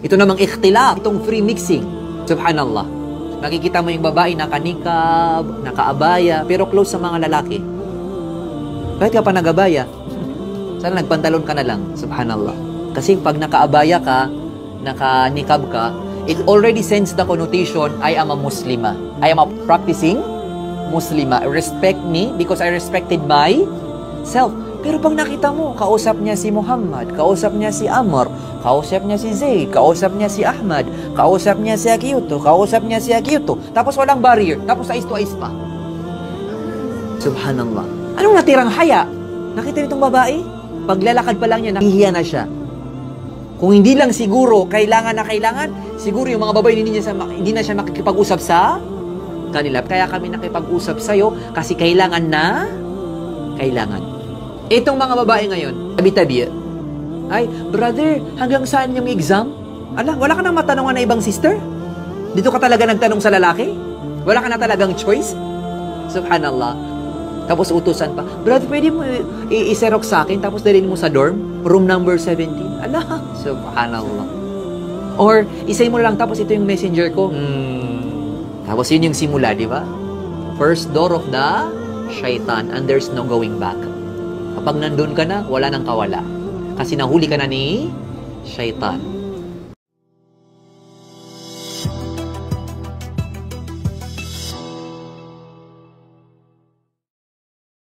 Ito namang ikhtilaf, itong free mixing. Subhanallah. Nakikita mo yung babae nakanikab, nakaabaya, pero close sa mga lalaki. Kahit ka pa nagabaya, sana nagpantalon ka na lang. Subhanallah. Kasi pag nakaabaya ka, nakanikab ka, it already sends the connotation, I am a Muslima. I am a practicing Muslima. Respect me because I respected myself. Pero pag nakita mo, kausap niya si Muhammad, kausap niya si Amr, kausap niya si Zayd, kausap niya si Ahmad, kausap niya si Akiyuto, kausap niya si Akiyuto, tapos walang barrier, tapos eyes to eyes pa. Subhanallah. Anong natirang haya? Nakita nitong babae? Paglalakad pa lang niya, nahihiya na siya. Kung hindi lang siguro, kailangan na kailangan, siguro yung mga babae hindi na siya makikipag-usap sa kanila. Kaya kami nakipag-usap sa'yo kasi kailangan na kailangan. Itong mga babae ngayon, tabi-tabi, ay, brother, hanggang saan yung exam? Ala, wala ka nang matanungan na ibang sister? Dito ka talaga nagtanong sa lalaki? Wala ka na talagang choice? Subhanallah. Tapos utusan pa, brother, pwede mo i-xerox sa akin, tapos dalhin mo sa dorm, room number 17. Ala, subhanallah. Or, isay mo lang, tapos ito yung messenger ko. Tapos yun yung simula, di ba? First door of the shaitan, and there's no going back. Kapag nandun ka na, wala nang kawala. Kasi nahuli ka na ni shaitan.